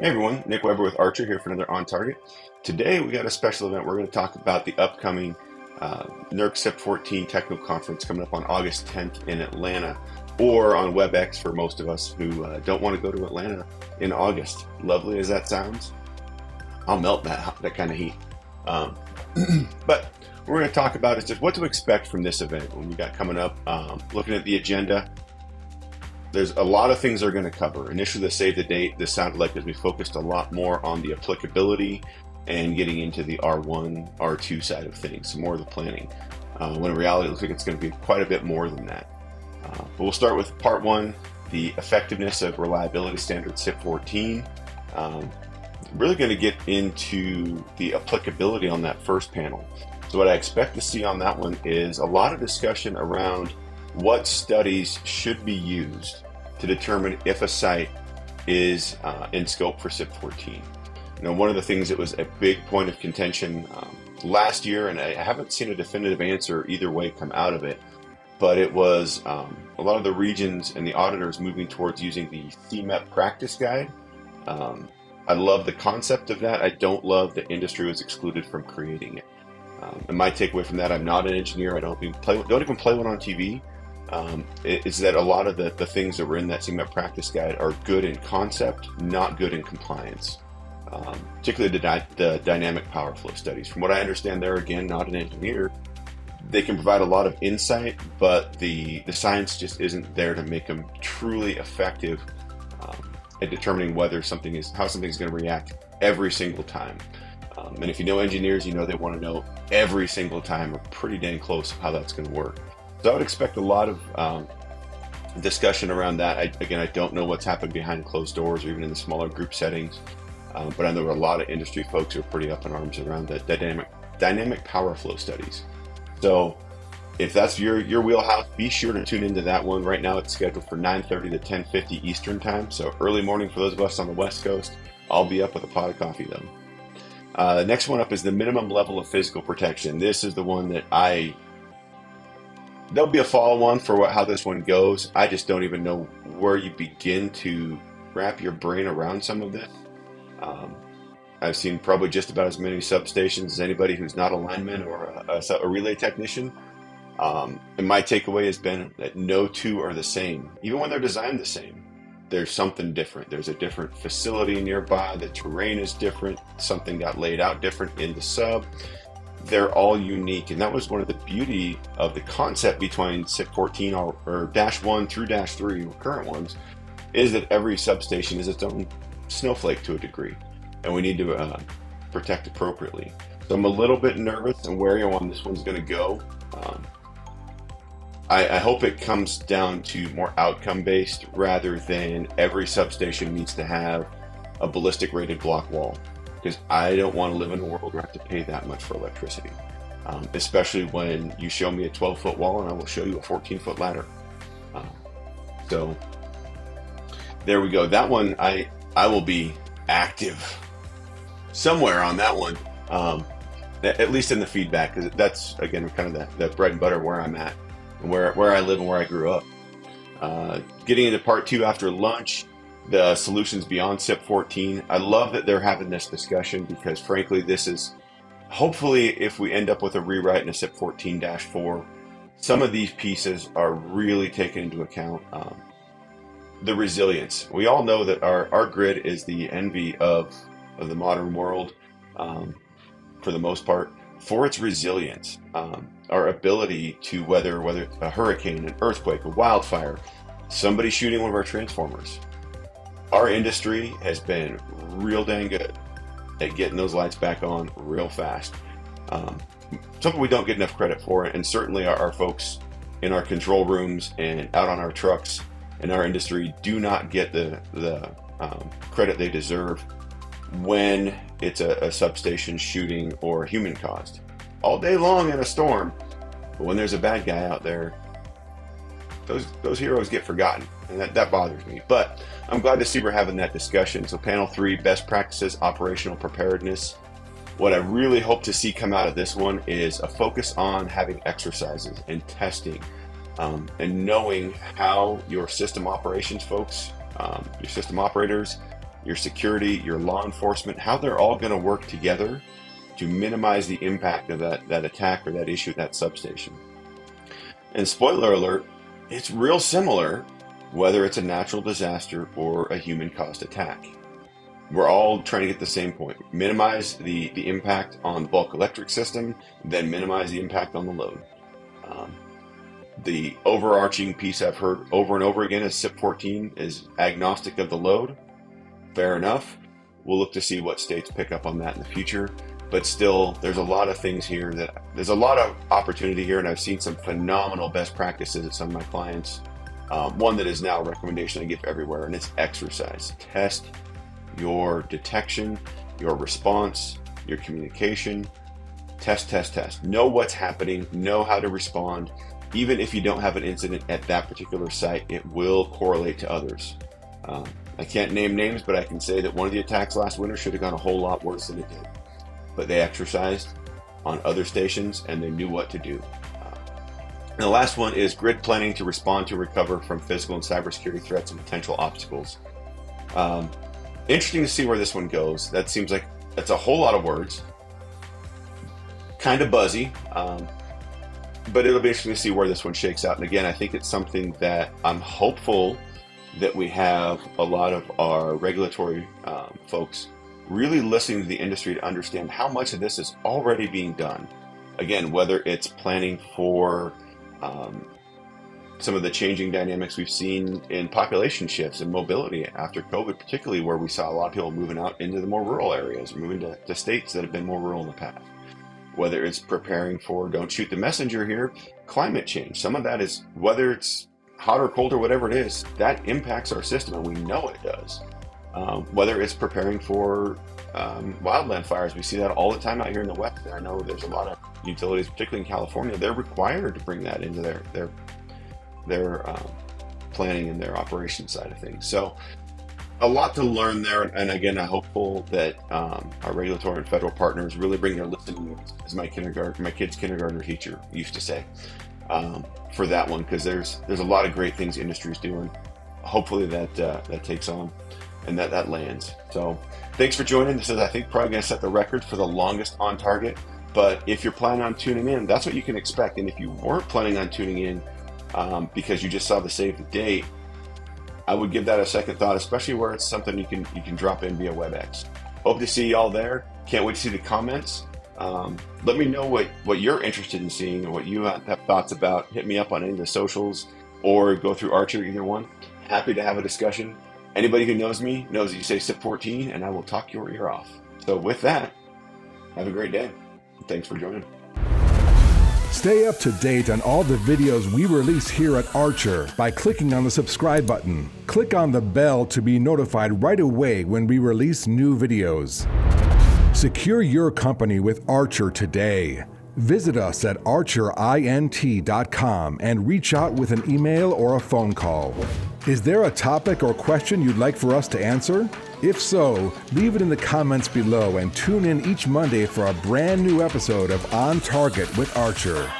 Hey everyone, Nick Weber with Archer here for another On Target. Today we got a special event. We're going to talk about the upcoming NERC CIP-014 Tech Conference coming up on August 10th in Atlanta, or on WebEx for most of us who don't want to go to Atlanta in August. Lovely as that sounds, I'll melt that kind of heat. But what we're going to talk about is just what to expect from this event when we got coming up. Looking at the agenda, there's a lot of things they're going to cover. Initially, the save the date, this sounded like as we focused a lot more on the applicability and getting into the R1, R2 side of things, so more of the planning. When in reality, it looks like it's going to be quite a bit more than that. But we'll start with part one, the effectiveness of reliability standard CIP-014. Really going to get into the applicability on that first panel. So what I expect to see on that one is a lot of discussion around what studies should be used to determine if a site is in scope for CIP-014. One of the things that was a big point of contention last year, and I haven't seen a definitive answer either way come out of it, but it was a lot of the regions and the auditors moving towards using the CMEP practice guide. I love the concept of that. I don't love that industry was excluded from creating it. And my takeaway from that, I'm not an engineer. I don't even play one on TV. Is that a lot of the things that were in that CMEP practice guide are good in concept, not good in compliance. Particularly the dynamic power flow studies. From what I understand, they're again not an engineer. They can provide a lot of insight, but the science just isn't there to make them truly effective at determining how something's going to react every single time. And if you know engineers, you know they want to know every single time or pretty dang close how that's going to work. So I would expect a lot of discussion around that. I don't know what's happened behind closed doors or even in the smaller group settings, but I know a lot of industry folks who are pretty up in arms around the dynamic power flow studies. So if that's your wheelhouse, be sure to tune into that one. Right now it's scheduled for 9:30 to 10:50 Eastern time, so early morning for those of us on the West Coast. I'll be up with a pot of coffee though. Next one up is the minimum level of physical protection. This is the one that there'll be a follow-on for how this one goes. I just don't even know where you begin to wrap your brain around some of this. I've seen probably just about as many substations as anybody who's not a lineman or a relay technician. And my takeaway has been that no two are the same. Even when they're designed the same, there's something different. There's a different facility nearby. The terrain is different. Something got laid out different in the sub. They're all unique, and that was one of the beauty of the concept between CIP-014 or -1 through -3 current ones, is that every substation is its own snowflake to a degree, and we need to protect appropriately. So I'm a little bit nervous and wary on this one's going to go. I hope it comes down to more outcome-based rather than every substation needs to have a ballistic rated block wall. Because I don't want to live in a world where I have to pay that much for electricity, especially when you show me a 12-foot wall and I will show you a 14-foot ladder. So there we go. That one, I will be active somewhere on that one, at least in the feedback, because that's, again, kind of the bread and butter where I'm at and where I live and where I grew up. Getting into part two after lunch, the solutions beyond CIP-014. I love that they're having this discussion because frankly, this is hopefully if we end up with a rewrite in a CIP-014-4, some of these pieces are really taken into account. The resilience. We all know that our grid is the envy of the modern world for the most part, for its resilience, our ability to weather whether it's a hurricane, an earthquake, a wildfire, somebody shooting one of our transformers. Our industry has been real dang good at getting those lights back on real fast. Something we don't get enough credit for, and certainly our folks in our control rooms and out on our trucks in our industry do not get the credit they deserve when it's a substation shooting or human caused. All day long in a storm, but when there's a bad guy out there, those heroes get forgotten, and that bothers me. But I'm glad to see we're having that discussion. So panel 3, best practices, operational preparedness. What I really hope to see come out of this one is a focus on having exercises and testing, and knowing how your system operations folks, your system operators, your security, your law enforcement, how they're all going to work together to minimize the impact of that attack or that issue at that substation. And spoiler alert, it's real similar whether it's a natural disaster or a human-caused attack. We're all trying to get the same point. Minimize the impact on the bulk electric system, then minimize the impact on the load. The overarching piece I've heard over and over again is CIP-014 is agnostic of the load. Fair enough. We'll look to see what states pick up on that in the future. But still, there's a lot of things here there's a lot of opportunity here, and I've seen some phenomenal best practices at some of my clients. One that is now a recommendation I give everywhere, and it's exercise. Test your detection, your response, your communication. Test. Know what's happening, know how to respond. Even if you don't have an incident at that particular site, it will correlate to others. I can't name names, but I can say that one of the attacks last winter should have gone a whole lot worse than it did. But they exercised on other stations and they knew what to do. And the last one is grid planning to respond to recover from physical and cybersecurity threats and potential obstacles. Interesting to see where this one goes. That seems like that's a whole lot of words. Kind of buzzy, but it'll be interesting to see where this one shakes out. And again, I think it's something that I'm hopeful that we have a lot of our regulatory folks really listening to the industry to understand how much of this is already being done. Again, whether it's planning for some of the changing dynamics we've seen in population shifts and mobility after COVID, particularly where we saw a lot of people moving out into the more rural areas, moving to states that have been more rural in the past. Whether it's preparing for, don't shoot the messenger here, climate change. Some of that is, whether it's hot or cold or whatever it is, that impacts our system, and we know it does. Whether it's preparing for wildland fires, we see that all the time out here in the West. And I know there's a lot of utilities, particularly in California, they're required to bring that into their planning and their operations side of things. So a lot to learn there. And again, I'm hopeful that our regulatory and federal partners really bring their listening ears, as my kid's kindergarten teacher used to say, for that one, because there's a lot of great things the industry is doing. Hopefully that takes on and that lands. So thanks for joining. This is, I think, probably going to set the record for the longest on target. But if you're planning on tuning in, that's what you can expect. And if you weren't planning on tuning in because you just saw the save the date, I would give that a second thought, especially where it's something you can drop in via WebEx. Hope to see y'all there. Can't wait to see the comments. Let me know what you're interested in seeing or what you have thoughts about. Hit me up on any of the socials or go through Archer, either one. Happy to have a discussion. Anybody who knows me knows that you say CIP-014 and I will talk your ear off. So with that, have a great day. Thanks for joining. Stay up to date on all the videos we release here at Archer by clicking on the subscribe button. Click on the bell to be notified right away when we release new videos. Secure your company with Archer today. Visit us at archerint.com and reach out with an email or a phone call. Is there a topic or question you'd like for us to answer? If so, leave it in the comments below and tune in each Monday for a brand new episode of On Target with Archer.